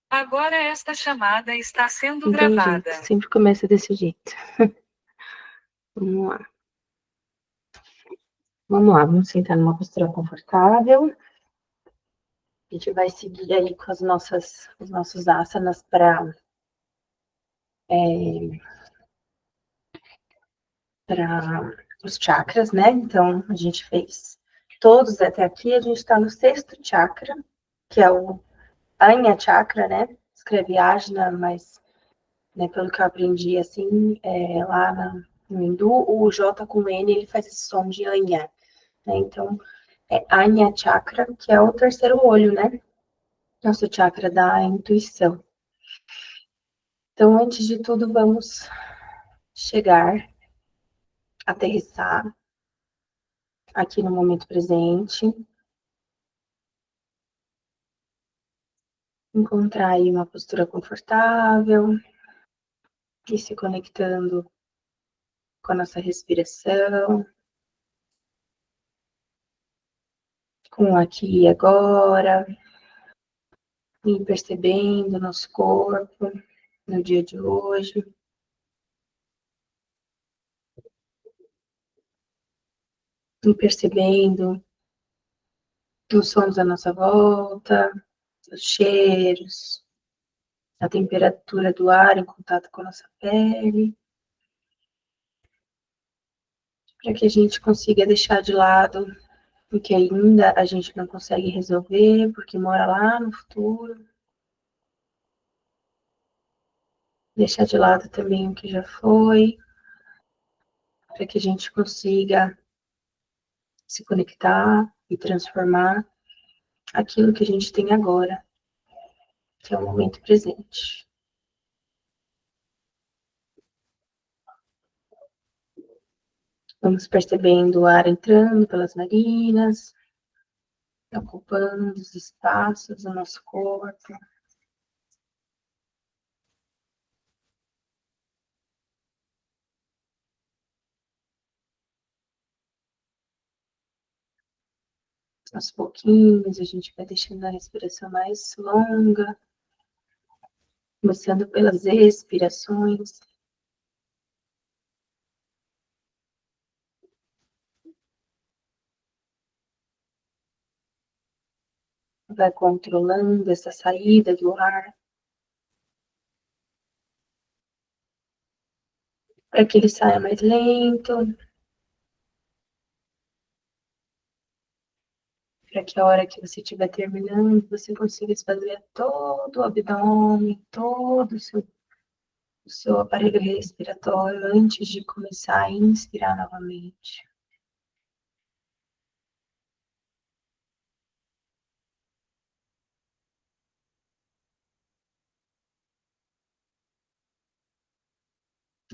Agora esta chamada está sendo Não tem gravada. jeito, sempre começa desse jeito. Vamos lá. Vamos lá, vamos sentar numa postura confortável. A gente vai seguir aí com os nossos asanas para os chakras, né? Então, a gente fez todos até aqui, a gente está no sexto chakra, que é o Anya Chakra, né? Escreve Ajna, mas né, pelo que eu aprendi, assim, no hindu, o J com N, ele faz esse som de Anya, né? Então, é Anya Chakra, que é o terceiro olho, né? Nosso chakra da intuição. Então, antes de tudo, vamos chegar, aterrissar aqui no momento presente, encontrar aí uma postura confortável e se conectando com a nossa respiração, com o aqui e agora, e percebendo nosso corpo no dia de hoje, e percebendo os sons à nossa volta, os cheiros, a temperatura do ar em contato com a nossa pele, para que a gente consiga deixar de lado o que ainda a gente não consegue resolver, porque mora lá no futuro. Deixar de lado também o que já foi, para que a gente consiga se conectar e transformar aquilo que a gente tem agora, que é o momento presente. Vamos percebendo o ar entrando pelas narinas, ocupando os espaços do nosso corpo. Aos pouquinhos, a gente vai deixando a respiração mais longa, começando pelas expirações. Vai controlando essa saída do ar, para que ele saia mais lento, para que a hora que você estiver terminando, você consiga esvaziar todo o abdômen, todo o seu aparelho respiratório antes de começar a inspirar novamente.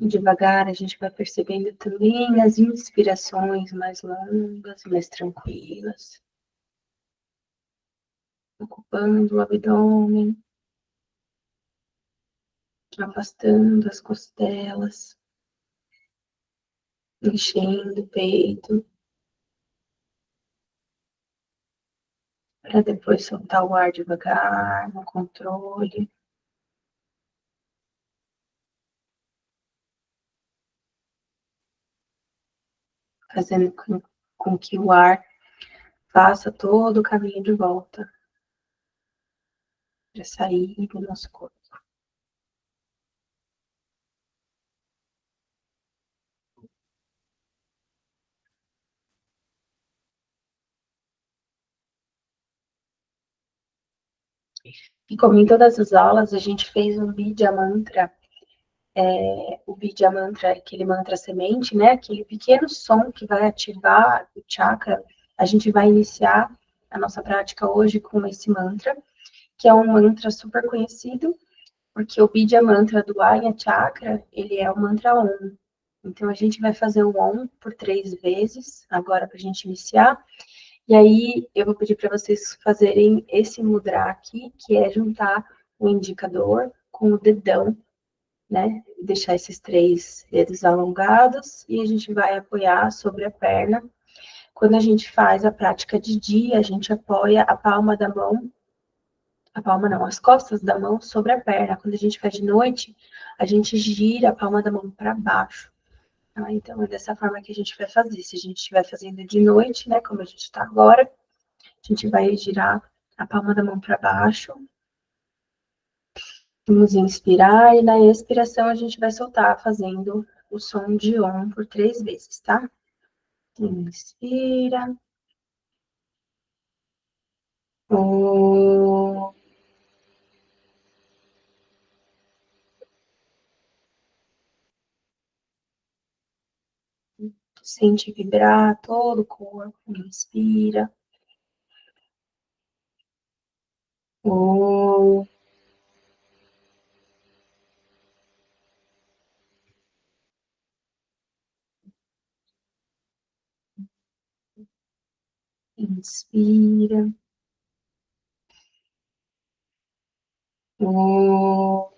E devagar a gente vai percebendo também as inspirações mais longas, mais tranquilas, ocupando o abdômen, afastando as costelas, enchendo o peito, para depois soltar o ar devagar, no controle. Fazendo com que o ar faça todo o caminho de volta para sair do nosso corpo. E como em todas as aulas, a gente fez um Vidya Mantra. O Vidya Mantra é aquele mantra semente, né? Aquele pequeno som que vai ativar o chakra. A gente vai iniciar a nossa prática hoje com esse mantra, que é um mantra super conhecido, porque o Vidya Mantra do Aya Chakra, ele é o mantra Om. Então, a gente vai fazer o Om por 3 vezes, agora para a gente iniciar. E aí, eu vou pedir para vocês fazerem esse mudra aqui, que é juntar o indicador com o dedão, né? Deixar esses 3 dedos alongados e a gente vai apoiar sobre a perna. Quando a gente faz a prática de dia, a gente apoia a palma da mão a palma não, as costas da mão sobre a perna. Quando a gente faz de noite, a gente gira a palma da mão para baixo. Tá? Então, é dessa forma que a gente vai fazer. Se a gente estiver fazendo de noite, né, como a gente está agora, a gente vai girar a palma da mão para baixo. Vamos inspirar e na expiração a gente vai soltar fazendo o som de OM por 3 vezes, tá? Inspira. Om. Sente vibrar todo o corpo. Inspira. Om. Inspira. Om.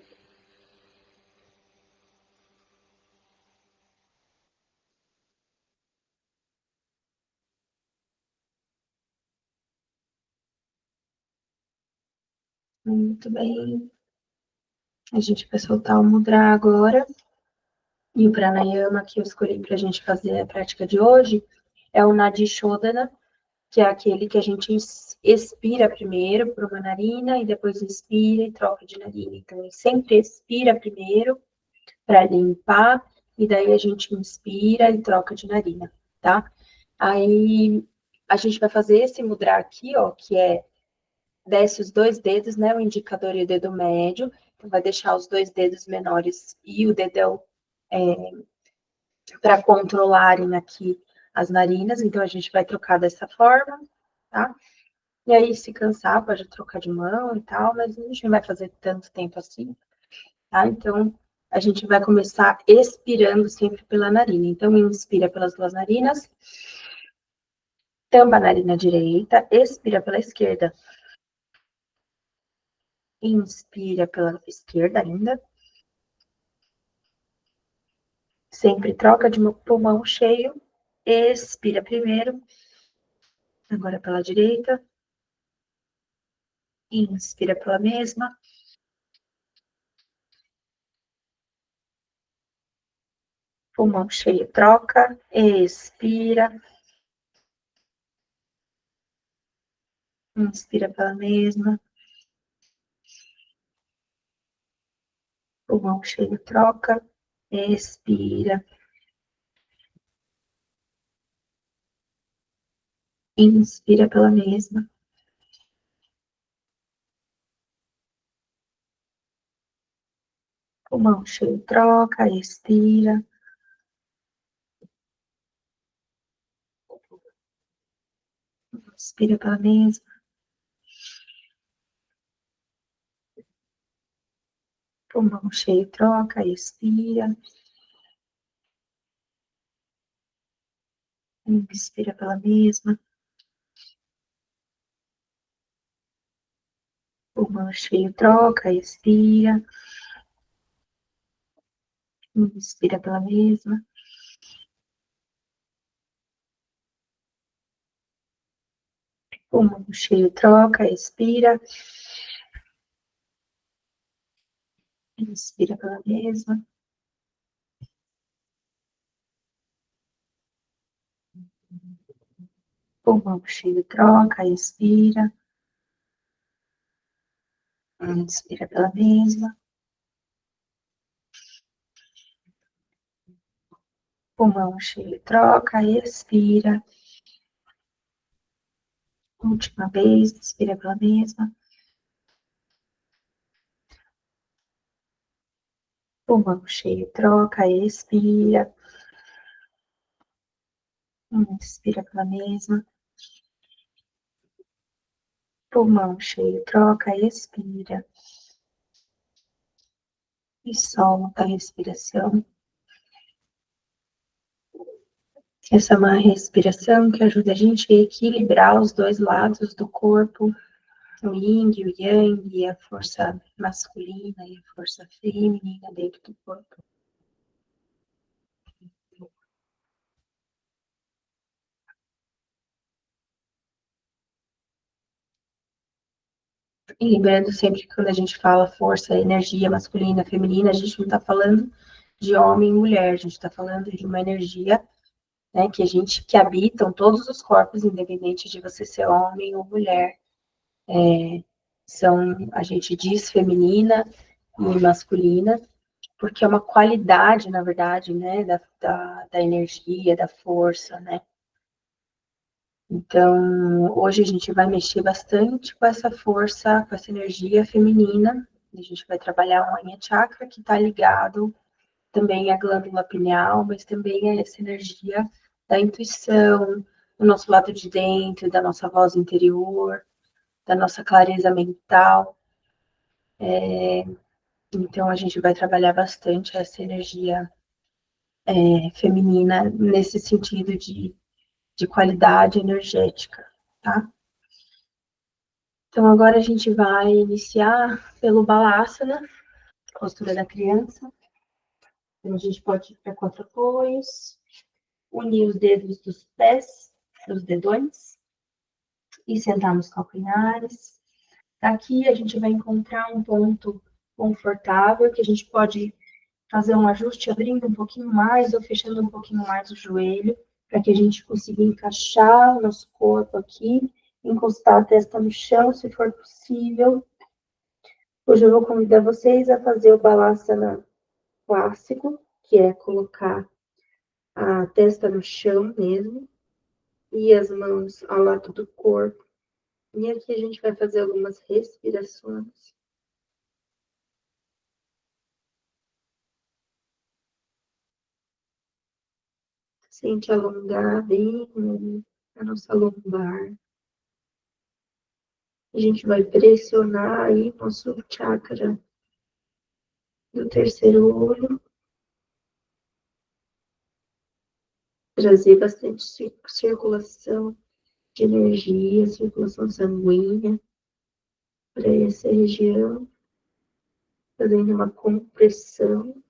Muito bem. A gente vai soltar o mudra agora. E o pranayama que eu escolhi para a gente fazer a prática de hoje é o Nadi Shodhana, que é aquele que a gente expira primeiro por uma narina e depois inspira e troca de narina. Então, ele sempre expira primeiro para limpar e daí a gente inspira e troca de narina, tá? Aí a gente vai fazer esse mudra aqui, ó, que é desce os dois dedos, né, o indicador e o dedo médio. Então, vai deixar os dois dedos menores e o dedão para controlarem aqui as narinas. Então, a gente vai trocar dessa forma, tá? E aí, se cansar, pode trocar de mão e tal, mas a gente não vai fazer tanto tempo assim, tá? Então, a gente vai começar expirando sempre pela narina. Então, inspira pelas duas narinas, tampa a narina direita, expira pela esquerda. Inspira pela esquerda ainda. Sempre troca de pulmão cheio. Expira primeiro. Agora pela direita. Inspira pela mesma. Pulmão cheio, troca. Expira. Inspira pela mesma. Pulmão cheio, troca. Expira. Inspira pela mesma. Pulmão cheio, troca. Expira. Inspira pela mesma. Pulmão cheio, troca. Expira. Inspira pela mesma. Pulmão cheio, troca. Expira. Inspira pela mesma. Pulmão cheio, troca. Expira. Inspira pela mesma. Pulmão cheio, troca. Expira. Inspira pela mesma. Pulmão cheio, troca. Expira. Última vez. Inspira pela mesma. Pulmão cheio, troca. Expira. Inspira pela mesma. Pulmão cheio, troca. Expira. E solta a respiração. Essa é uma respiração que ajuda a gente a equilibrar os dois lados do corpo, o yin e o yang, e a força masculina e a força feminina dentro do corpo. E lembrando sempre que quando a gente fala força, energia masculina, feminina, a gente não está falando de homem e mulher, a gente está falando de uma energia, né, que habitam todos os corpos, independente de você ser homem ou mulher. A gente diz feminina e masculina, porque é uma qualidade, na verdade, né, da energia, da força, né? Então, hoje a gente vai mexer bastante com essa força, com essa energia feminina. A gente vai trabalhar o Anha Chakra, que está ligado também à glândula pineal, mas também a essa energia da intuição, do nosso lado de dentro, da nossa voz interior, da nossa clareza mental. Então, a gente vai trabalhar bastante essa energia feminina nesse sentido de qualidade energética, tá? Então, agora a gente vai iniciar pelo Balasana, postura da criança. Então, a gente pode ir para quatro apoios, unir os dedos dos pés, dos dedões, e sentar nos calcanhares. Aqui a gente vai encontrar um ponto confortável, que a gente pode fazer um ajuste abrindo um pouquinho mais ou fechando um pouquinho mais o joelho, para que a gente consiga encaixar o nosso corpo aqui, encostar a testa no chão, se for possível. Hoje eu vou convidar vocês a fazer o Balasana clássico, que é colocar a testa no chão mesmo e as mãos ao lado do corpo. E aqui a gente vai fazer algumas respirações. Sente alongar bem a nossa lombar. A gente vai pressionar aí nosso chakra do terceiro olho, trazer bastante circulação de energia, circulação sanguínea para essa região, fazendo uma compressão.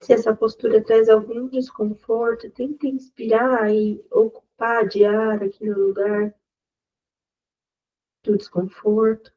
Se essa postura traz algum desconforto, tente inspirar e ocupar de ar aqui no lugar do desconforto.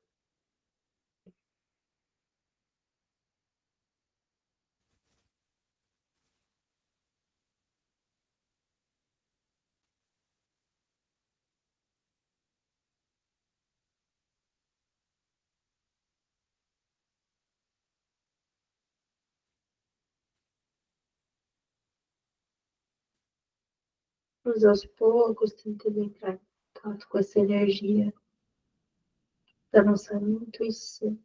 Mas aos poucos, tentando entrar em contato com essa energia da nossa intuição.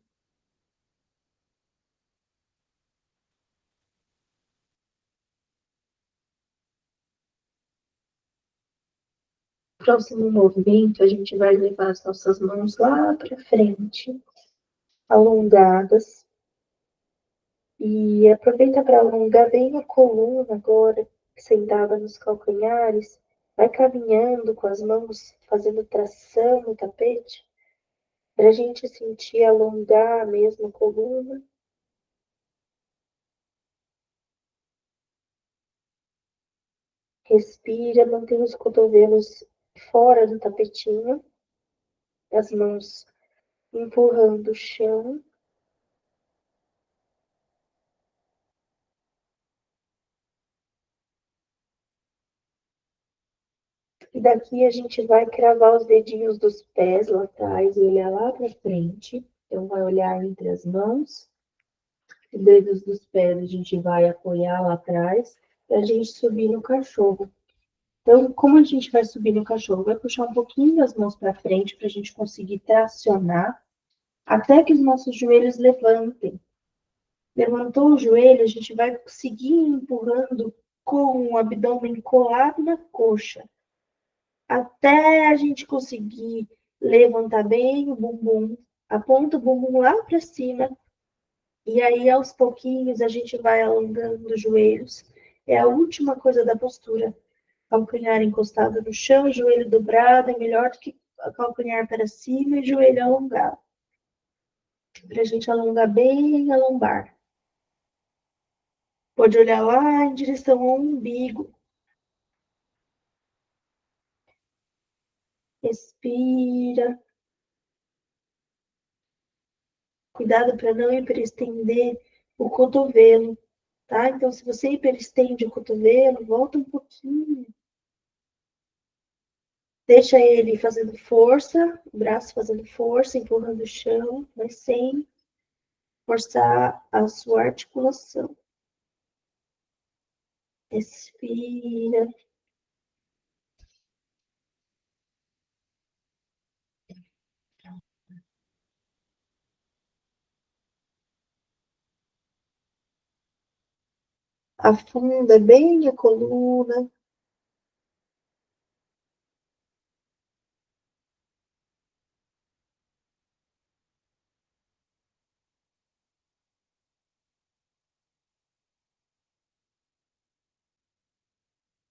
Próximo movimento, a gente vai levar as nossas mãos lá para frente, alongadas. E aproveita para alongar bem a coluna agora, sentada nos calcanhares. Vai caminhando com as mãos, fazendo tração no tapete, para a gente sentir alongar mesmo a coluna. Respira, mantém os cotovelos fora do tapetinho, as mãos empurrando o chão. E daqui a gente vai cravar os dedinhos dos pés lá atrás e olhar lá para frente. Então, vai olhar entre as mãos. Os dedos dos pés a gente vai apoiar lá atrás para a gente subir no cachorro. Então, como a gente vai subir no cachorro? Vai puxar um pouquinho as mãos para frente para a gente conseguir tracionar até que os nossos joelhos levantem. Levantou o joelho, a gente vai seguir empurrando com o abdômen colado na coxa, até a gente conseguir levantar bem o bumbum, aponta o bumbum lá para cima, e aí aos pouquinhos a gente vai alongando os joelhos. É a última coisa da postura. Calcanhar encostado no chão, joelho dobrado, é melhor do que calcanhar para cima e joelho alongado. Para a gente alongar bem a lombar. Pode olhar lá em direção ao umbigo. Respira. Cuidado para não hiperestender o cotovelo, tá? Então, se você hiperestende o cotovelo, volta um pouquinho. Deixa ele fazendo força, o braço fazendo força, empurrando o chão, mas sem forçar a sua articulação. Respira. Afunda bem a coluna.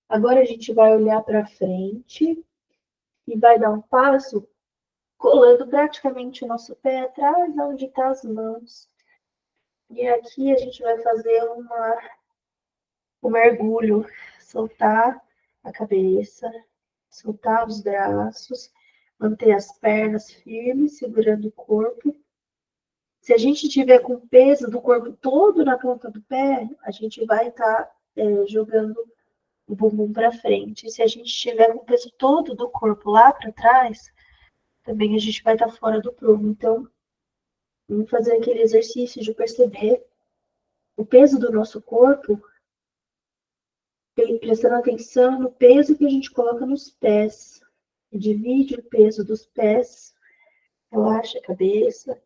Agora a gente vai olhar para frente e vai dar um passo colando praticamente o nosso pé atrás, onde estão as mãos. E aqui a gente vai fazer um mergulho, soltar a cabeça, soltar os braços, manter as pernas firmes, segurando o corpo. Se a gente tiver com o peso do corpo todo na ponta do pé, a gente vai estar jogando o bumbum para frente. Se a gente tiver com o peso todo do corpo lá para trás, também a gente vai estar fora do prumo. Então, vamos fazer aquele exercício de perceber o peso do nosso corpo, prestando atenção no peso que a gente coloca nos pés. Divide o peso dos pés, relaxa a cabeça,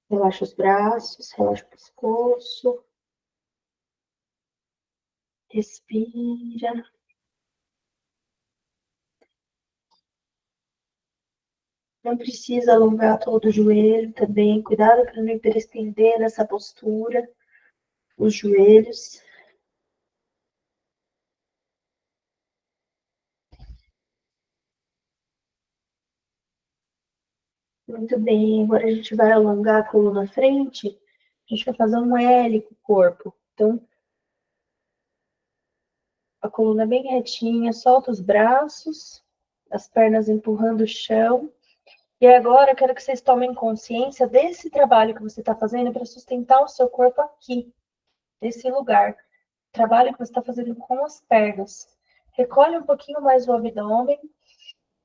relaxa os braços, relaxa o pescoço, respira. Não precisa alongar todo o joelho também, cuidado para não hiperestender nessa postura, os joelhos. Muito bem, agora a gente vai alongar a coluna à frente, a gente vai fazer um L com o corpo. Então, a coluna bem retinha, solta os braços, as pernas empurrando o chão. E agora eu quero que vocês tomem consciência desse trabalho que você está fazendo para sustentar o seu corpo aqui, nesse lugar. Trabalho que você está fazendo com as pernas. Recolhe um pouquinho mais o abdômen,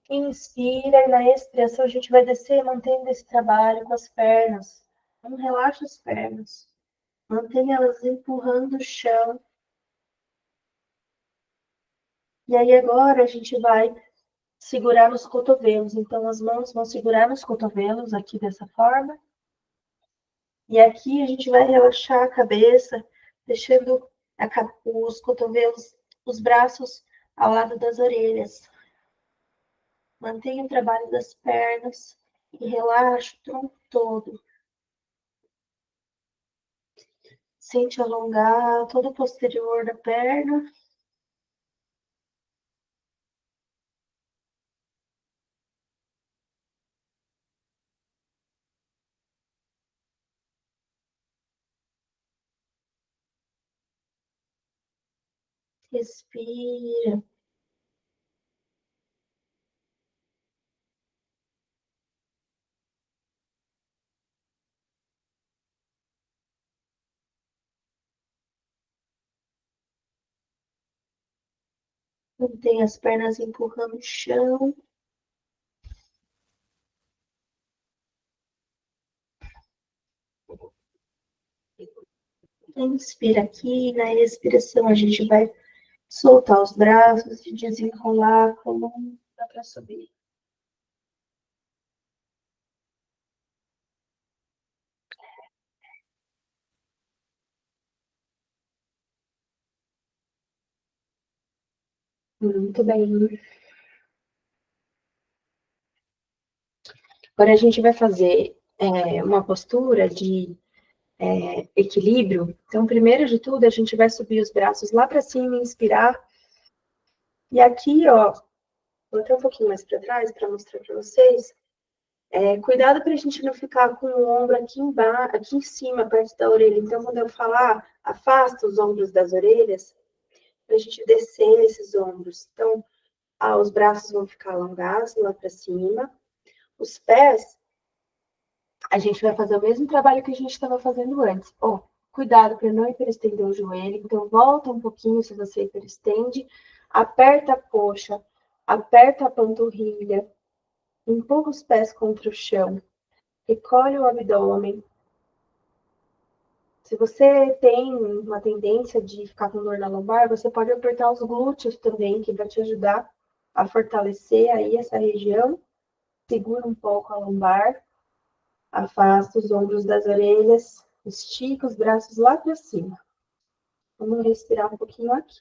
inspira e na expiração a gente vai descer mantendo esse trabalho com as pernas. Não relaxa as pernas. Mantenha elas empurrando o chão. E aí agora a gente vai segurar nos cotovelos. Então as mãos vão segurar nos cotovelos aqui dessa forma. E aqui a gente vai relaxar a cabeça, deixando os cotovelos, os braços ao lado das orelhas. Mantenha o trabalho das pernas e relaxa o tronco todo. Sente alongar todo o posterior da perna. Respira. Mantém as pernas empurrando o chão. Inspira aqui. Na expiração, a gente vai soltar os braços e desenrolar a coluna para subir. Muito bem. Agora a gente vai fazer uma postura de equilíbrio. Então, primeiro de tudo, a gente vai subir os braços lá para cima, inspirar. E aqui, ó, vou até um pouquinho mais para trás para mostrar para vocês. Cuidado para a gente não ficar com o ombro aqui embaixo, aqui em cima, perto da orelha. Então, quando eu falar, afasta os ombros das orelhas, para a gente descer esses ombros. Então, os braços vão ficar alongados lá para cima. Os pés, a gente vai fazer o mesmo trabalho que a gente estava fazendo antes. Cuidado para não hiperestender o joelho. Então, volta um pouquinho se você hiperestende. Aperta a coxa, aperta a panturrilha, empurra os pés contra o chão. Recolhe o abdômen. Se você tem uma tendência de ficar com dor na lombar, você pode apertar os glúteos também, que vai te ajudar a fortalecer aí essa região. Segura um pouco a lombar, afasta os ombros das orelhas, estica os braços lá para cima. Vamos respirar um pouquinho aqui.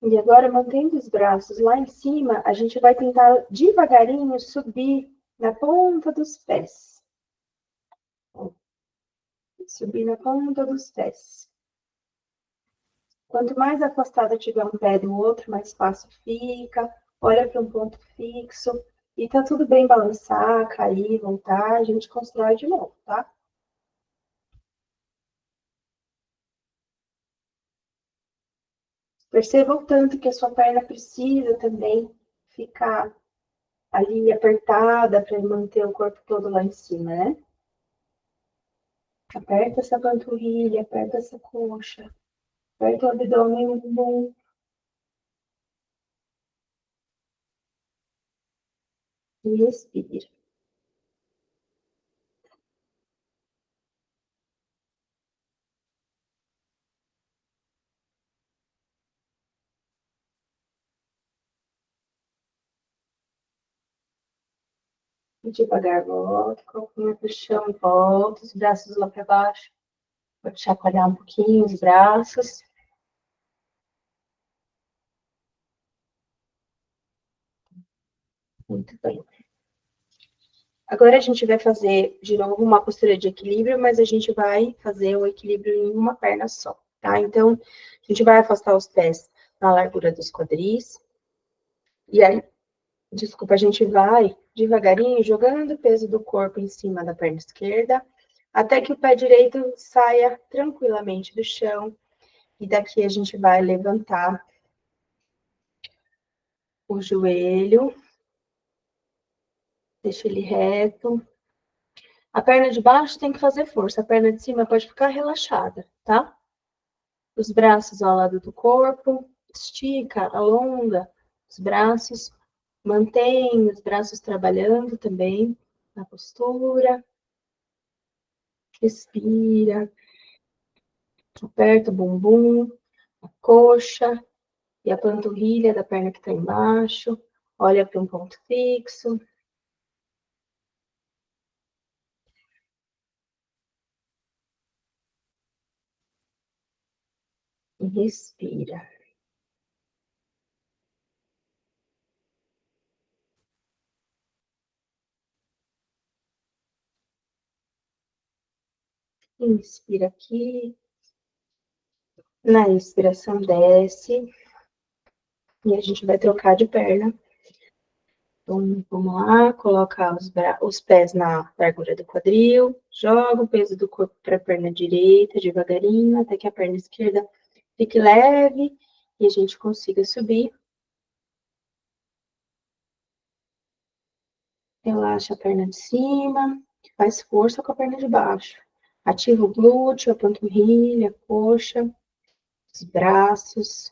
E agora, mantendo os braços lá em cima, a gente vai tentar devagarinho subir na ponta dos pés. Subir na ponta dos pés. Quanto mais afastada tiver um pé do outro, mais fácil fica. Olha para um ponto fixo. E tá tudo bem balançar, cair, voltar, a gente constrói de novo, tá? Perceba o tanto que a sua perna precisa também ficar ali apertada para manter o corpo todo lá em cima, né? Aperta essa panturrilha, aperta essa coxa, aperta o abdômen, o bumbum. E respira. E devagar volta, colocando pro chão, volta, os braços lá para baixo. Pode chacoalhar um pouquinho os braços. Muito bem. Agora a gente vai fazer, de novo, uma postura de equilíbrio, mas a gente vai fazer o equilíbrio em uma perna só, tá? Então, a gente vai afastar os pés na largura dos quadris. E aí, desculpa, a gente vai devagarinho jogando o peso do corpo em cima da perna esquerda, até que o pé direito saia tranquilamente do chão. E daqui a gente vai levantar o joelho, deixa ele reto. A perna de baixo tem que fazer força, a perna de cima pode ficar relaxada, tá? Os braços ao lado do corpo, estica, alonga os braços, mantém os braços trabalhando também na postura. Respira, aperta o bumbum, a coxa e a panturrilha da perna que está embaixo. Olha para um ponto fixo. E respira. Inspira aqui. Na inspiração, desce. E a gente vai trocar de perna. Então, vamos lá, coloca os pés na largura do quadril, joga o peso do corpo para a perna direita, devagarinho, até que a perna esquerda fique leve e a gente consiga subir. Relaxa a perna de cima, faz força com a perna de baixo. Ativa o glúteo, a panturrilha, a coxa, os braços.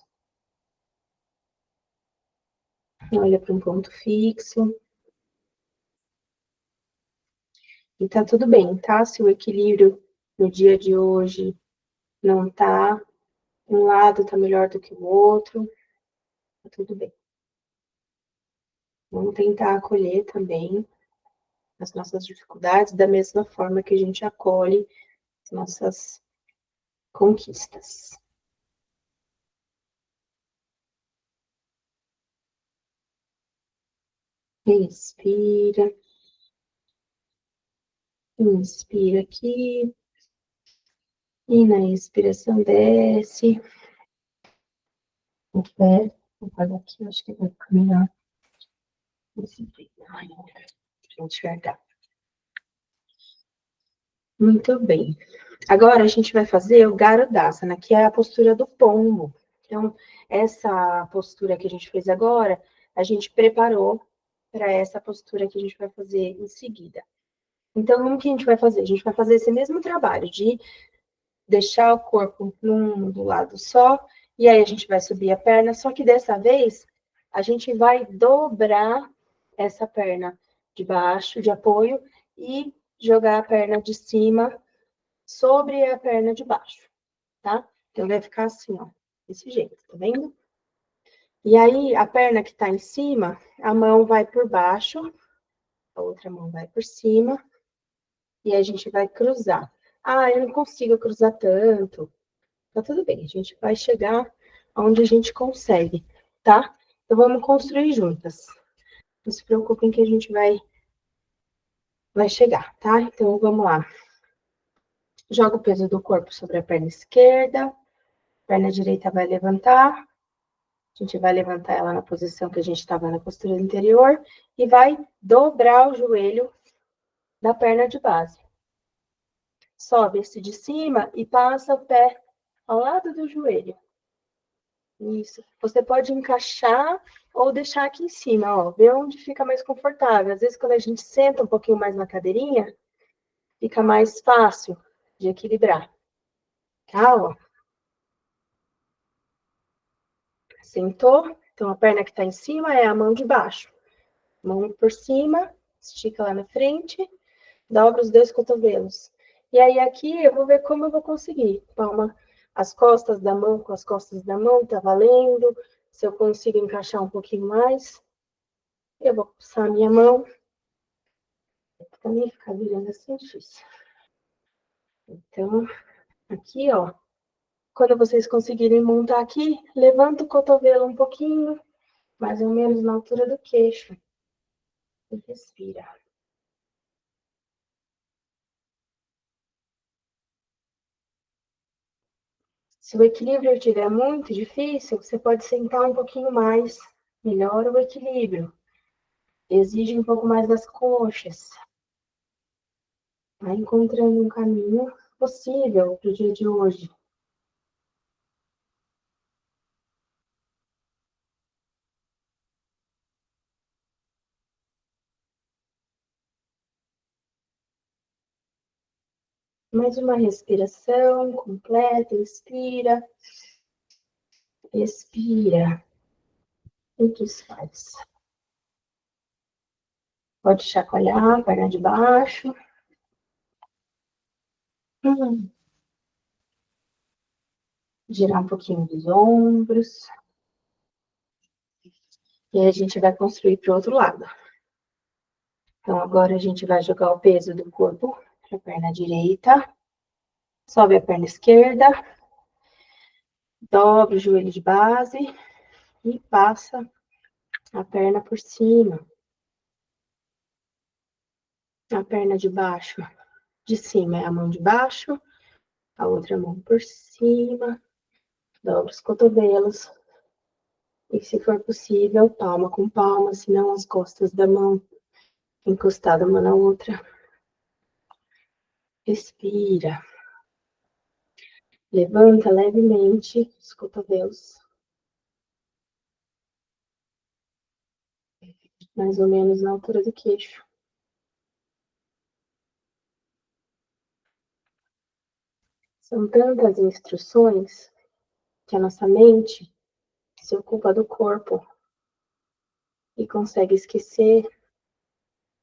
Olha para um ponto fixo. E tá tudo bem, tá? Se o equilíbrio no dia de hoje não tá, um lado tá melhor do que o outro, tá tudo bem. Vamos tentar acolher também as nossas dificuldades da mesma forma que a gente acolhe as nossas conquistas. Respira. Inspira aqui. E na expiração desce. O pé. Vou parar aqui, acho que vai ficar melhor. Pra gente enxergar. Muito bem. Agora a gente vai fazer o Garudasana, que é a postura do pombo. Então, essa postura que a gente fez agora, a gente preparou para essa postura que a gente vai fazer em seguida. Então, como que a gente vai fazer? A gente vai fazer esse mesmo trabalho de deixar o corpo do lado só, e aí a gente vai subir a perna, só que dessa vez a gente vai dobrar essa perna de baixo, de apoio, e jogar a perna de cima sobre a perna de baixo, tá? Então, vai ficar assim, ó, desse jeito, tá vendo? E aí, a perna que tá em cima, a mão vai por baixo, a outra mão vai por cima, e a gente vai cruzar. Ah, eu não consigo cruzar tanto. Tá tudo bem, a gente vai chegar onde a gente consegue, tá? Então, vamos construir juntas. Não se preocupem que a gente vai chegar, tá? Então, vamos lá. Joga o peso do corpo sobre a perna esquerda, a perna direita vai levantar. A gente vai levantar ela na posição que a gente estava na postura anterior e vai dobrar o joelho da perna de base. Sobe esse de cima e passa o pé ao lado do joelho. Isso. Você pode encaixar ou deixar aqui em cima, ó. Vê onde fica mais confortável. Às vezes, quando a gente senta um pouquinho mais na cadeirinha, fica mais fácil de equilibrar. Tá, ó. Sentou. Então, a perna que tá em cima é a mão de baixo. Mão por cima, estica lá na frente, dobra os dois cotovelos. E aí, aqui, eu vou ver como eu vou conseguir. Palma as costas da mão com as costas da mão, tá valendo. Se eu consigo encaixar um pouquinho mais, eu vou puxar a minha mão. Também ficar virando assim é difícil. Então, aqui, ó. Quando vocês conseguirem montar aqui, levanta o cotovelo um pouquinho, mais ou menos na altura do queixo. E respira. Se o equilíbrio estiver muito difícil, você pode sentar um pouquinho mais. Melhora o equilíbrio. Exige um pouco mais das coxas. Vai encontrando um caminho possível para o dia de hoje. Mais uma respiração completa. Inspira. Expira. E desfaz. Pode chacoalhar a perna de baixo. Girar um pouquinho dos ombros. E aí a gente vai construir para o outro lado. Então, agora a gente vai jogar o peso do corpo para a perna direita. Sobe a perna esquerda. Dobra o joelho de base. E passa a perna por cima. A perna de baixo, de cima é a mão de baixo. A outra mão por cima. Dobra os cotovelos. E, se for possível, palma com palma, senão as costas da mão encostada uma na outra. Respira. Levanta levemente os cotovelos. Mais ou menos na altura do queixo. São tantas instruções que a nossa mente se ocupa do corpo e consegue esquecer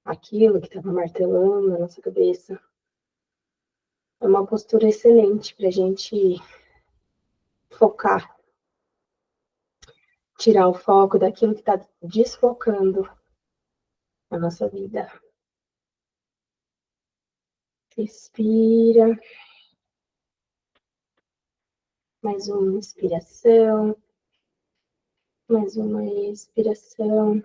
aquilo que estava martelando na nossa cabeça. É uma postura excelente para a gente focar, tirar o foco daquilo que está desfocando na nossa vida. Respira. Mais uma inspiração. Mais uma expiração.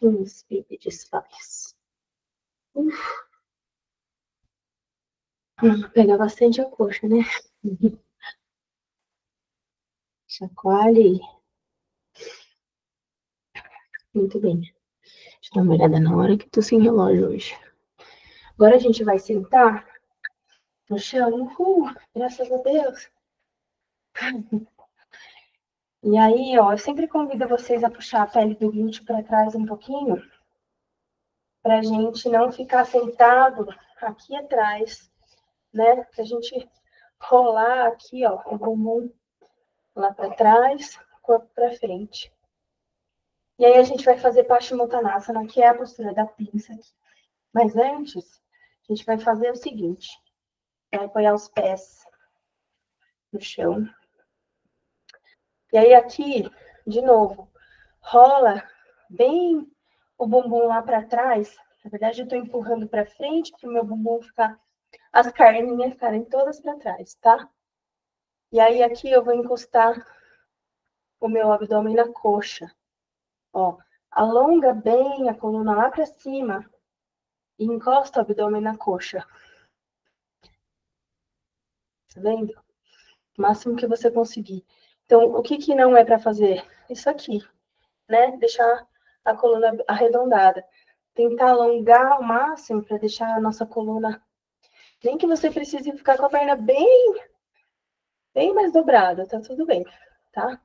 Inspira e desfaz. Pega bastante a coxa, né? Chacoalhe. Muito bem. Deixa eu dar uma olhada na hora que eu tô sem relógio hoje. Agora a gente vai sentar no chão. Graças a Deus. E aí, ó, eu sempre convido vocês a puxar a pele do glúteo para trás um pouquinho, pra gente não ficar sentado aqui atrás, né? Pra gente rolar aqui, ó, o bumbum lá para trás, corpo para frente. E aí a gente vai fazer Paschimottanasana, que é a postura da pinça aqui. Mas antes, a gente vai fazer o seguinte: vai apoiar os pés no chão. E aí aqui, de novo, rola bem o bumbum lá para trás. Na verdade, eu estou empurrando para frente para o meu bumbum ficar, as carninhas ficarem todas para trás, tá? E aí aqui eu vou encostar o meu abdômen na coxa. Ó, alonga bem a coluna lá para cima e encosta o abdômen na coxa. Tá vendo? O máximo que você conseguir. Então, o que que não é para fazer? Isso aqui, né? Deixar a coluna arredondada. Tentar alongar ao máximo para deixar a nossa coluna. Nem que você precise ficar com a perna bem mais dobrada, tá tudo bem, tá?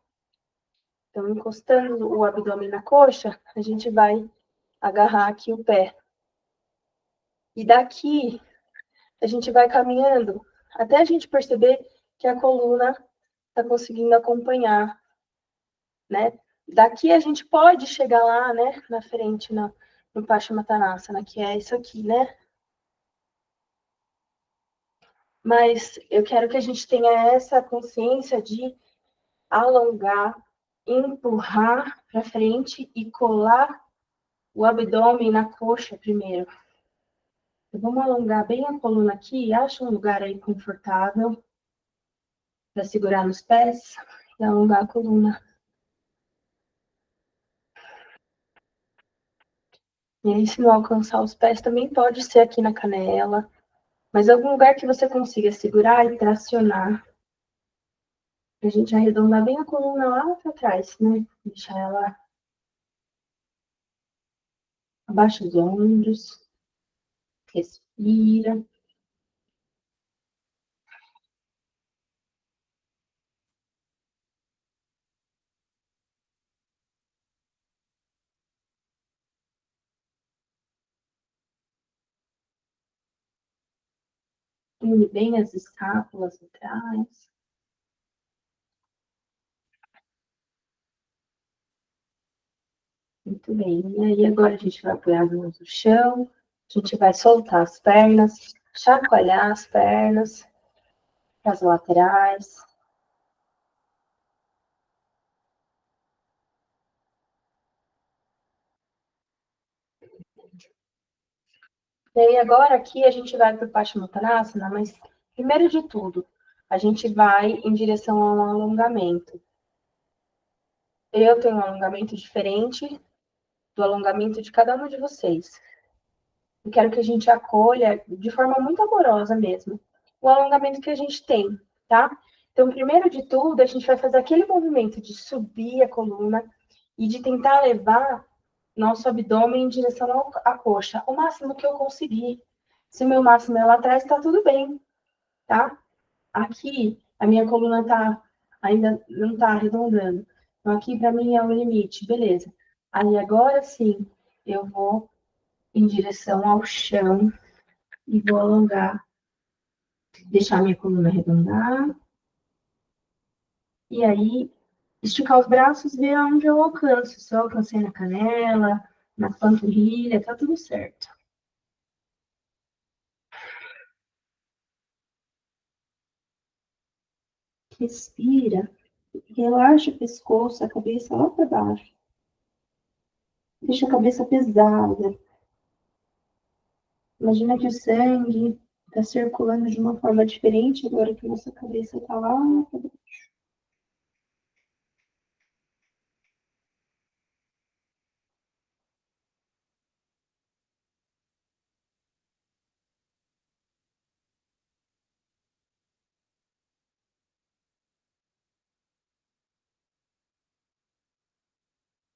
Então, encostando o abdômen na coxa, a gente vai agarrar aqui o pé. E daqui, a gente vai caminhando até a gente perceber que a coluna está conseguindo acompanhar, né? Daqui a gente pode chegar lá, né, na frente, no Paschimottanasana, que é isso aqui, né? Mas eu quero que a gente tenha essa consciência de alongar, empurrar para frente e colar o abdômen na coxa primeiro. Então, vamos alongar bem a coluna aqui, acha um lugar aí confortável para segurar nos pés e alongar a coluna. E aí, se não alcançar os pés, também pode ser aqui na canela, mas algum lugar que você consiga segurar e tracionar. A gente arredondar bem a coluna lá para trás, né? Deixar ela abaixo dos ombros. Respira. Une bem as escápulas atrás. Muito bem. E aí, agora a gente vai apoiar as mãos no chão. A gente vai soltar as pernas, chacoalhar as pernas para as laterais. E aí, agora aqui a gente vai para o Paschimottanasana, mas primeiro de tudo, a gente vai em direção a um alongamento. Eu tenho um alongamento diferente do alongamento de cada um de vocês. Eu quero que a gente acolha de forma muito amorosa mesmo o alongamento que a gente tem, tá? Então, primeiro de tudo, a gente vai fazer aquele movimento de subir a coluna e de tentar levar nosso abdômen em direção à coxa, o máximo que eu conseguir. Se o meu máximo é lá atrás, tá tudo bem, tá? Aqui, a minha coluna ainda não tá arredondando. Então, aqui para mim é o limite, beleza. Aí agora sim, eu vou em direção ao chão e vou alongar, deixar minha coluna arredondar. E aí, esticar os braços, ver aonde eu alcanço. Se eu alcancei na canela, na panturrilha, tá tudo certo. Respira, relaxa o pescoço, a cabeça lá para baixo. Deixa a cabeça pesada. Imagina que o sangue está circulando de uma forma diferente agora que nossa cabeça está lá.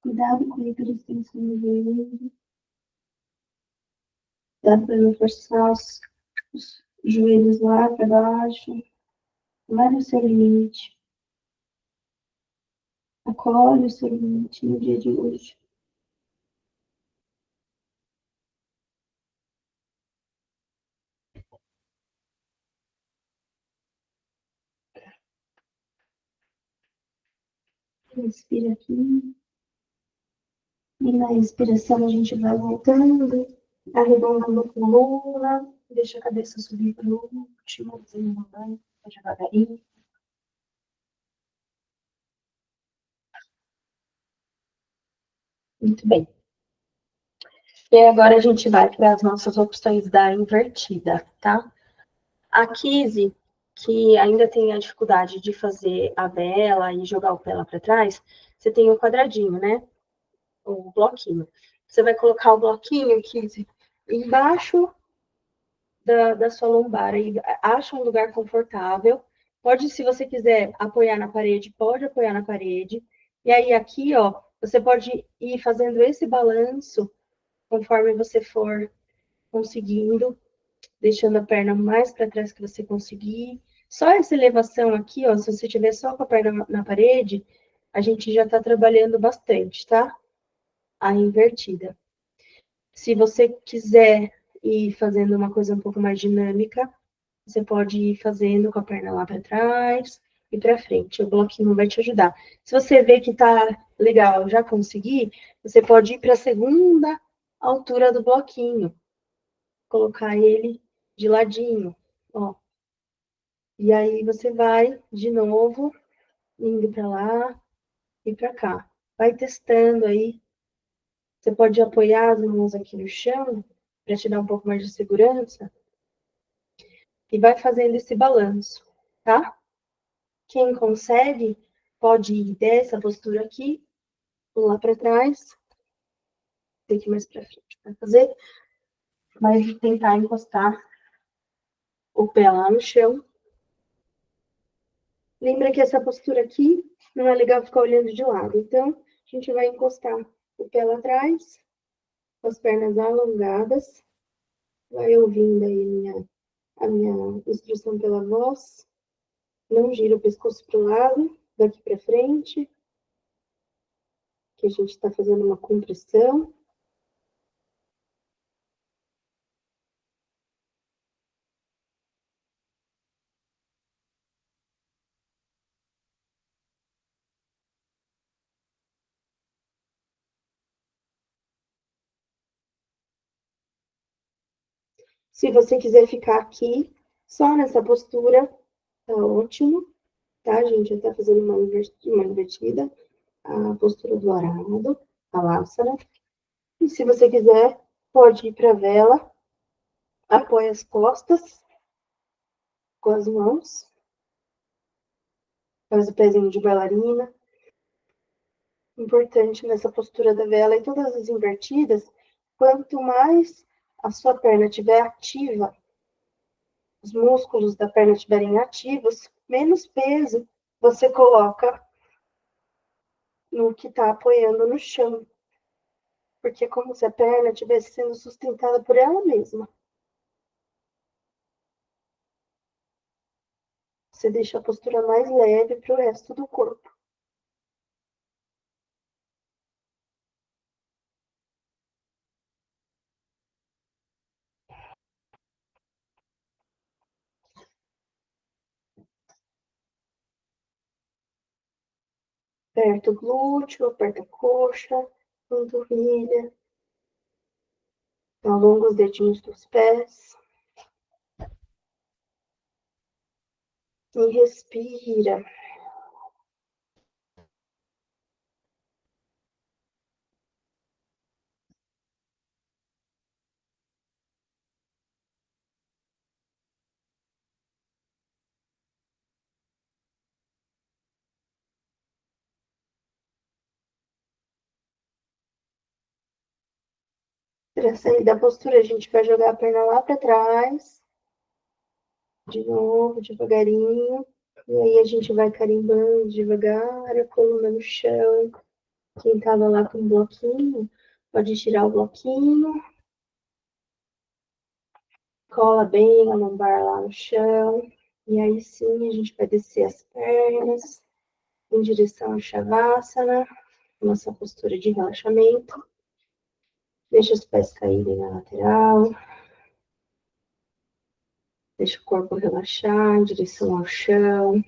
Cuidado com a hiperextensão do joelho. Cuidado para não forçar os joelhos lá para baixo. Vai no seu limite. Acolhe o seu limite no dia de hoje. Respira aqui. E na respiração a gente vai voltando, arredondando a coluna, deixa a cabeça subir para o último, desenvolvendo devagarinho. Muito bem. E agora a gente vai para as nossas opções da invertida, tá? A Kizzy, que ainda tem a dificuldade de fazer a vela e jogar o pé lá para trás, você tem o quadradinho, né? O bloquinho. Você vai colocar o bloquinho, Kizzy, embaixo da sua lombar. Aí, acha um lugar confortável. Pode, se você quiser apoiar na parede, pode apoiar na parede. E aí, aqui, ó, você pode ir fazendo esse balanço conforme você for conseguindo, deixando a perna mais para trás que você conseguir. Só essa elevação aqui, ó, se você tiver só com a perna na parede, a gente já está trabalhando bastante, tá? A invertida. Se você quiser ir fazendo uma coisa um pouco mais dinâmica, você pode ir fazendo com a perna lá para trás e para frente. O bloquinho vai te ajudar. Se você vê que tá legal, já consegui, você pode ir para a segunda altura do bloquinho. Colocar ele de ladinho, ó. E aí você vai de novo indo para lá e para cá. Vai testando aí. Você pode apoiar as mãos aqui no chão para te dar um pouco mais de segurança e vai fazendo esse balanço, tá? Quem consegue, pode ir dessa postura aqui, lá para trás, tem que ir mais para frente para fazer, mas tentar encostar o pé lá no chão. Lembra que essa postura aqui não é legal ficar olhando de lado, então a gente vai encostar o pé lá atrás, com as pernas alongadas, vai ouvindo aí a minha instrução pela voz, não gira o pescoço para o lado, daqui para frente, que a gente está fazendo uma compressão. Se você quiser ficar aqui, só nessa postura, tá ótimo, tá? A gente já tá fazendo uma invertida, a postura do arado, a lásara. E se você quiser, pode ir para a vela, apoia as costas com as mãos, faz o pezinho de bailarina. Importante nessa postura da vela e todas as invertidas, quanto mais a sua perna estiver ativa, os músculos da perna estiverem ativos, menos peso você coloca no que está apoiando no chão. Porque é como se a perna estivesse sendo sustentada por ela mesma. Você deixa a postura mais leve para o resto do corpo. Aperta o glúteo, aperta a coxa, panturrilha, alonga os dedinhos dos pés. E respira. Para sair da postura, a gente vai jogar a perna lá para trás, de novo, devagarinho. E aí a gente vai carimbando devagar a coluna no chão. Quem tava lá com o bloquinho, pode tirar o bloquinho. Cola bem a lombar lá no chão. E aí sim a gente vai descer as pernas em direção ao Shavasana, nossa postura de relaxamento. Deixa os pés caírem na lateral. Deixa o corpo relaxar em direção ao chão.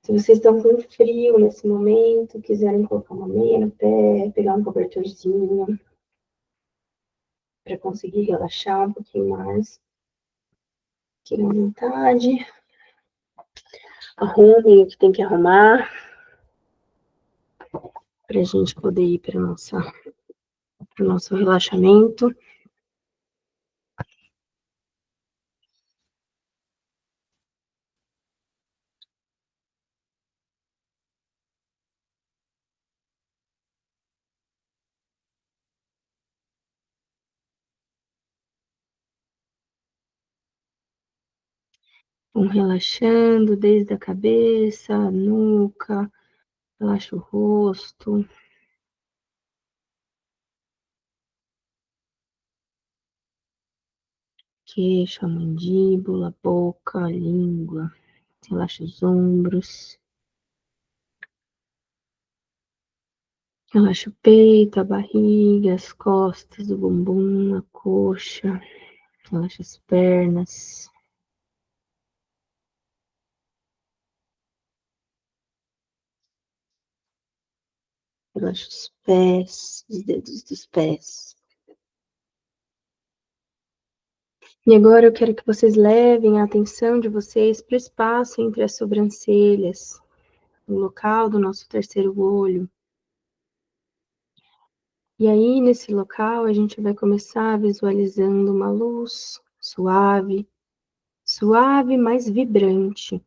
Se vocês estão com frio nesse momento, quiserem colocar uma meia no pé, pegar um cobertorzinho para conseguir relaxar um pouquinho mais, fiquem à vontade. Arrumem o que tem que arrumar para a gente poder ir para o nosso relaxamento. Vão relaxando desde a cabeça, a nuca, relaxa o rosto. Queixo, a mandíbula, a boca, a língua. Relaxa os ombros. Relaxa o peito, a barriga, as costas, o bumbum, a coxa. Relaxa as pernas. Relaxa os pés, os dedos dos pés. E agora eu quero que vocês levem a atenção de vocês para o espaço entre as sobrancelhas, no local do nosso terceiro olho. E aí, nesse local, a gente vai começar visualizando uma luz suave, suave, mas vibrante,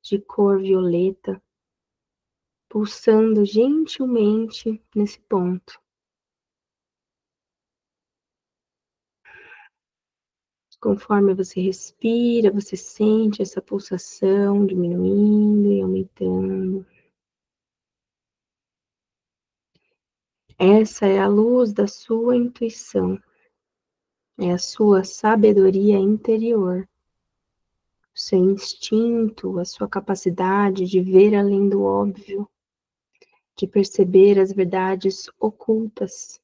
de cor violeta, pulsando gentilmente nesse ponto. Conforme você respira, você sente essa pulsação diminuindo e aumentando. Essa é a luz da sua intuição, é a sua sabedoria interior, o seu instinto, a sua capacidade de ver além do óbvio, de perceber as verdades ocultas,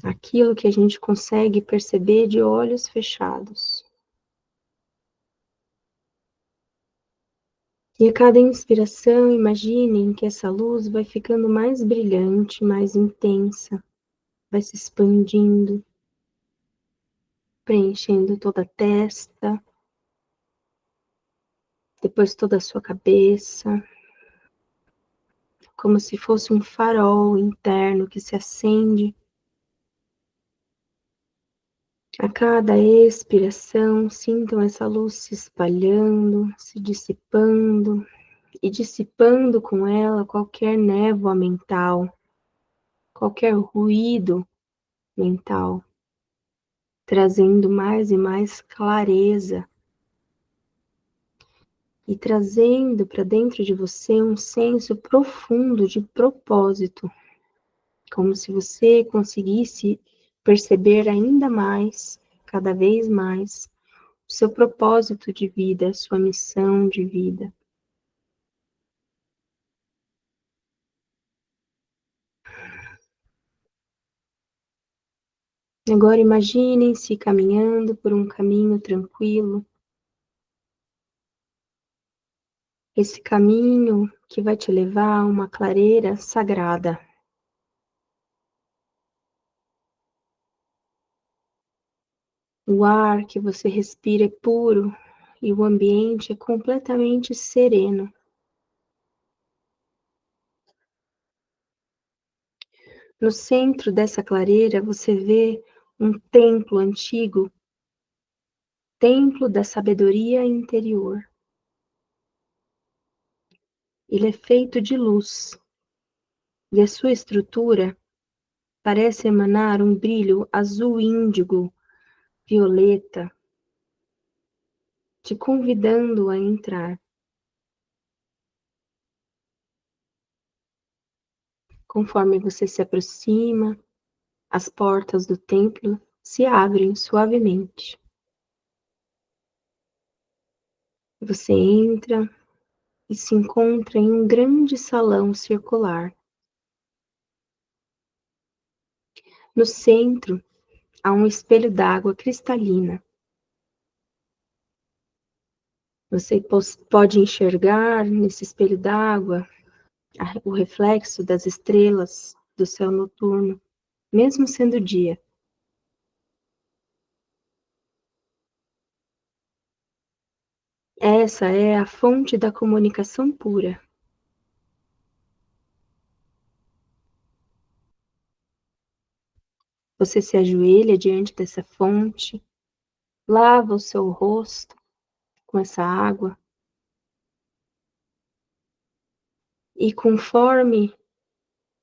aquilo que a gente consegue perceber de olhos fechados. E a cada inspiração, imaginem que essa luz vai ficando mais brilhante, mais intensa, vai se expandindo, preenchendo toda a testa, depois toda a sua cabeça, como se fosse um farol interno que se acende. A cada expiração, sintam essa luz se espalhando, se dissipando e dissipando com ela qualquer névoa mental, qualquer ruído mental, trazendo mais e mais clareza e trazendo para dentro de você um senso profundo de propósito, como se você conseguisse perceber ainda mais, cada vez mais, o seu propósito de vida, a sua missão de vida. Agora imaginem-se caminhando por um caminho tranquilo. Esse caminho que vai te levar a uma clareira sagrada. O ar que você respira é puro e o ambiente é completamente sereno. No centro dessa clareira você vê um templo antigo, templo da sabedoria interior. Ele é feito de luz e a sua estrutura parece emanar um brilho azul índigo, violeta, te convidando a entrar. Conforme você se aproxima, as portas do templo se abrem suavemente. Você entra e se encontra em um grande salão circular. No centro, há um espelho d'água cristalina. Você pode enxergar nesse espelho d'água o reflexo das estrelas do céu noturno, mesmo sendo dia. Essa é a fonte da comunicação pura. Você se ajoelha diante dessa fonte, lava o seu rosto com essa água, e conforme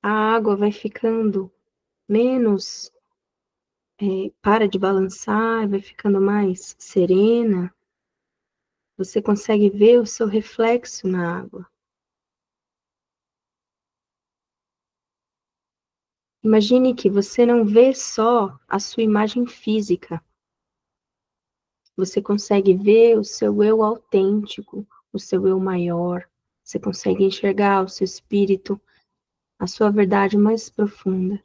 a água vai ficando menos, para de balançar, vai ficando mais serena, você consegue ver o seu reflexo na água. Imagine que você não vê só a sua imagem física, você consegue ver o seu eu autêntico, o seu eu maior, você consegue enxergar o seu espírito, a sua verdade mais profunda.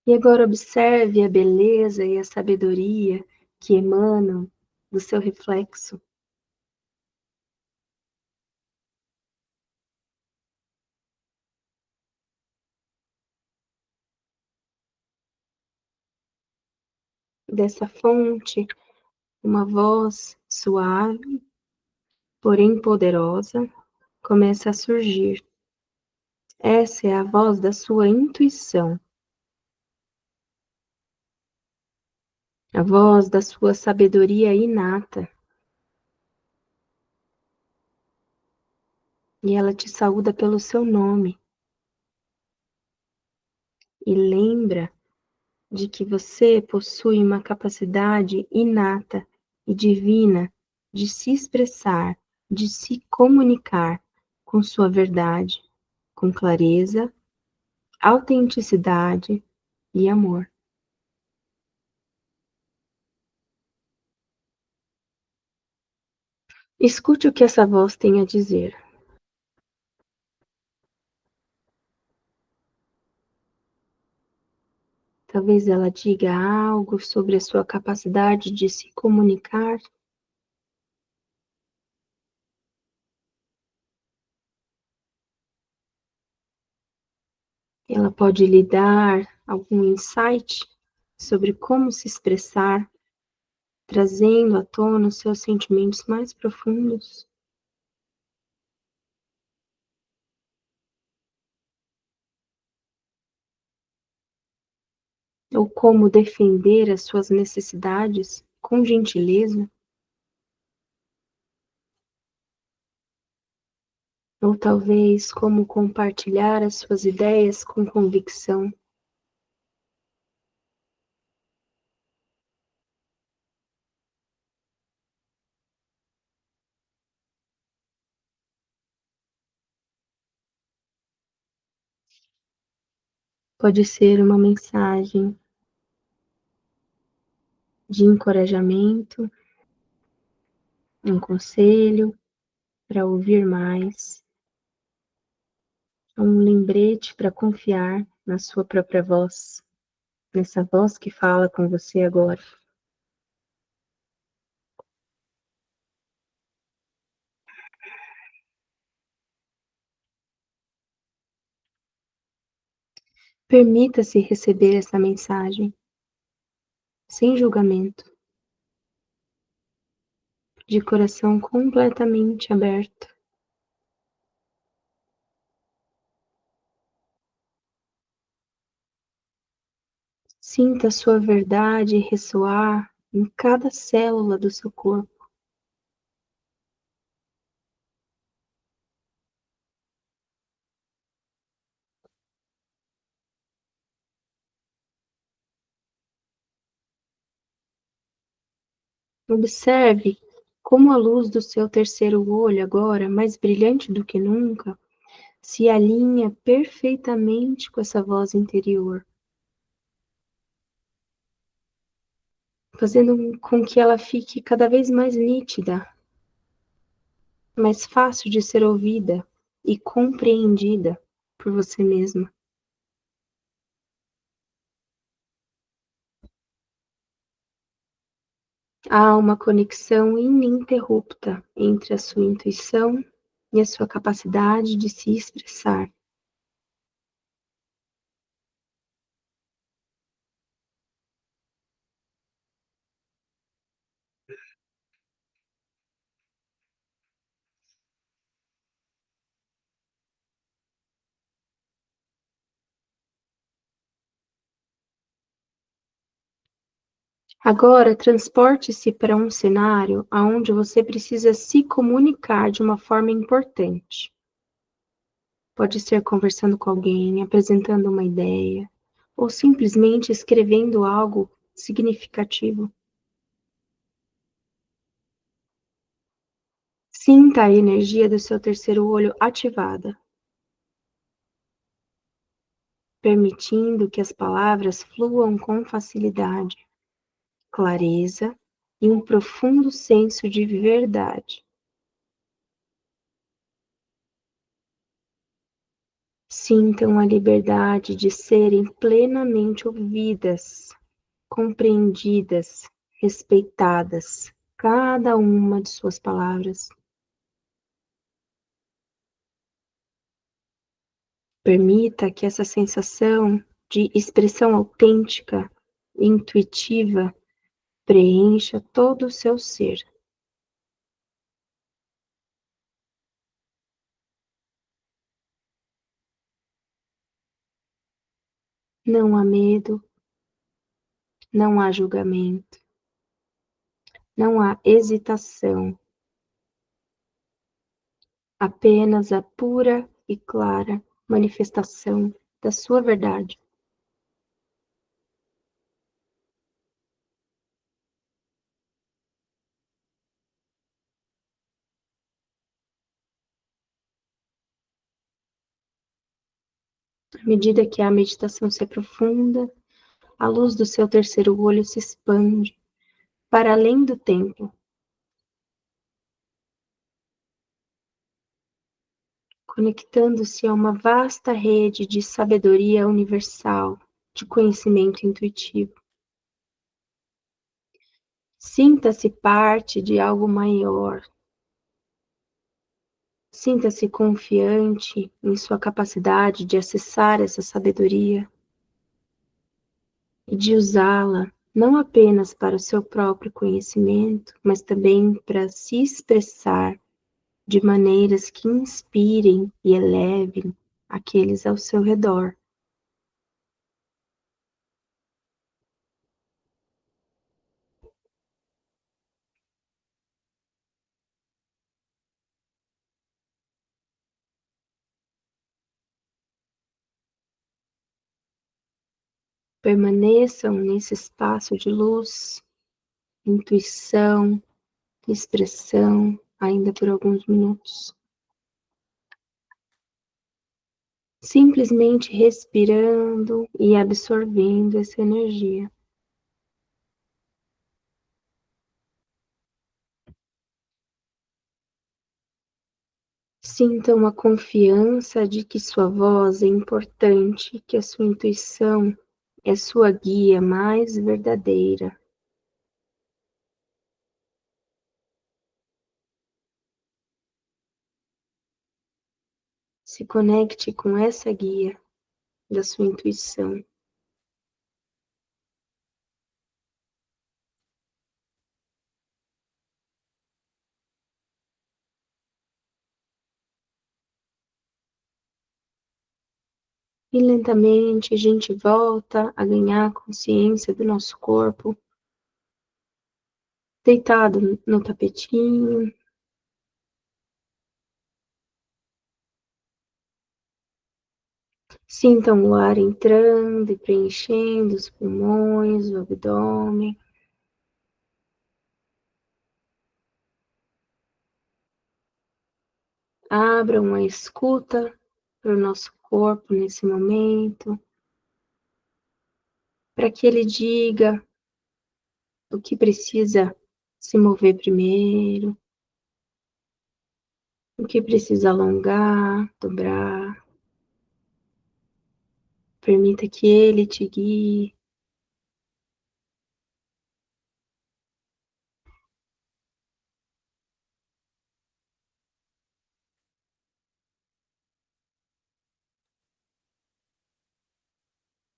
E agora observe a beleza e a sabedoria que emanam do seu reflexo. Dessa fonte, uma voz suave, porém poderosa, começa a surgir. Essa é a voz da sua intuição, a voz da sua sabedoria inata. E ela te saúda pelo seu nome e lembra de que você possui uma capacidade inata e divina de se expressar, de se comunicar com sua verdade, com clareza, autenticidade e amor. Escute o que essa voz tem a dizer. Talvez ela diga algo sobre a sua capacidade de se comunicar. Ela pode lhe dar algum insight sobre como se expressar, trazendo à tona os seus sentimentos mais profundos. Ou como defender as suas necessidades com gentileza. Ou talvez como compartilhar as suas ideias com convicção. Pode ser uma mensagem de encorajamento, um conselho para ouvir mais, um lembrete para confiar na sua própria voz, nessa voz que fala com você agora. Permita-se receber essa mensagem, sem julgamento, de coração completamente aberto. Sinta a sua verdade ressoar em cada célula do seu corpo. Observe como a luz do seu terceiro olho, agora mais brilhante do que nunca, se alinha perfeitamente com essa voz interior, fazendo com que ela fique cada vez mais nítida, mais fácil de ser ouvida e compreendida por você mesma. Há uma conexão ininterrupta entre a sua intuição e a sua capacidade de se expressar. Agora, transporte-se para um cenário onde você precisa se comunicar de uma forma importante. Pode ser conversando com alguém, apresentando uma ideia, ou simplesmente escrevendo algo significativo. Sinta a energia do seu terceiro olho ativada, permitindo que as palavras fluam com facilidade, clareza e um profundo senso de verdade. Sintam a liberdade de serem plenamente ouvidas, compreendidas, respeitadas, cada uma de suas palavras. Permita que essa sensação de expressão autêntica, intuitiva, preencha todo o seu ser. Não há medo, não há julgamento, não há hesitação, apenas a pura e clara manifestação da sua verdade. À medida que a meditação se aprofunda, a luz do seu terceiro olho se expande para além do tempo, conectando-se a uma vasta rede de sabedoria universal, de conhecimento intuitivo. Sinta-se parte de algo maior. Sinta-se confiante em sua capacidade de acessar essa sabedoria e de usá-la não apenas para o seu próprio conhecimento, mas também para se expressar de maneiras que inspirem e elevem aqueles ao seu redor. Permaneçam nesse espaço de luz, intuição, expressão, ainda por alguns minutos. Simplesmente respirando e absorvendo essa energia. Sintam a confiança de que sua voz é importante, que a sua intuição é sua guia mais verdadeira. Se conecte com essa guia da sua intuição. E lentamente a gente volta a ganhar consciência do nosso corpo, deitado no tapetinho. Sintam o ar entrando e preenchendo os pulmões, o abdômen. Abram a escuta para o nosso corpo nesse momento, para que ele diga o que precisa se mover primeiro, o que precisa alongar, dobrar. Permita que ele te guie.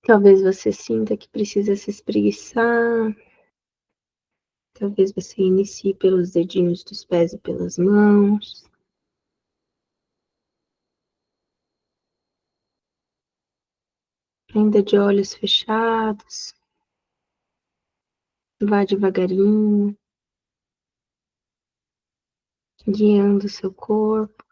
Talvez você sinta que precisa se espreguiçar. Talvez você inicie pelos dedinhos dos pés e pelas mãos. Ainda de olhos fechados. Vá devagarinho, guiando o seu corpo,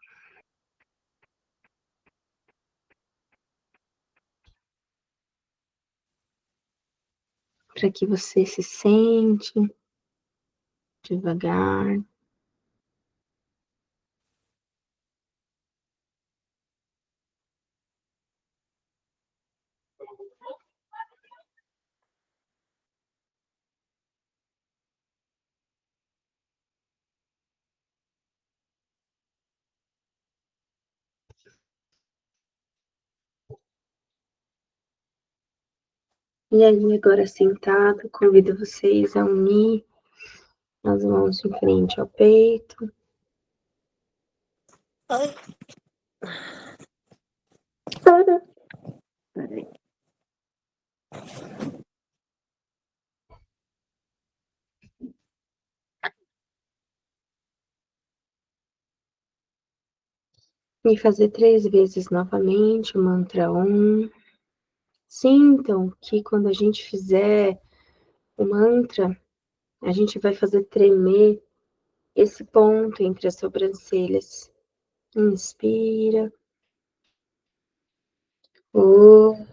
para que você se sente devagar. E aí, agora sentado, convido vocês a unir as mãos em frente ao peito. E fazer 3 vezes novamente o mantra Om. Sintam que quando a gente fizer o mantra, a gente vai fazer tremer esse ponto entre as sobrancelhas. Inspira. Om.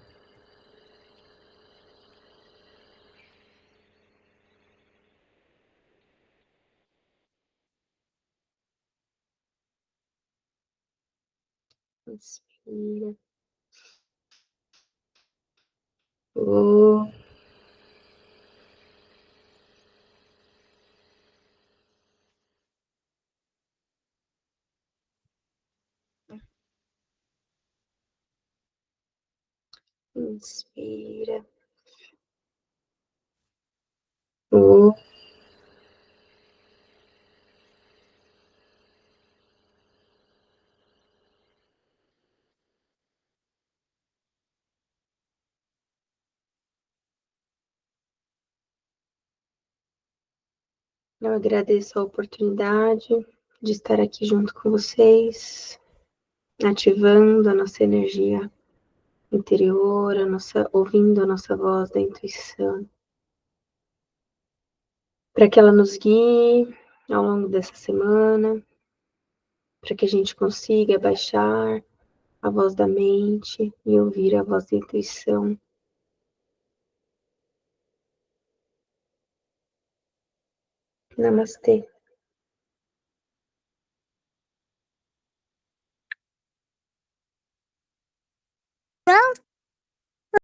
Inspira. Om. Inspira. Om. Eu agradeço a oportunidade de estar aqui junto com vocês, ativando a nossa energia interior, ouvindo a nossa voz da intuição, para que ela nos guie ao longo dessa semana, para que a gente consiga baixar a voz da mente e ouvir a voz da intuição. Namastê.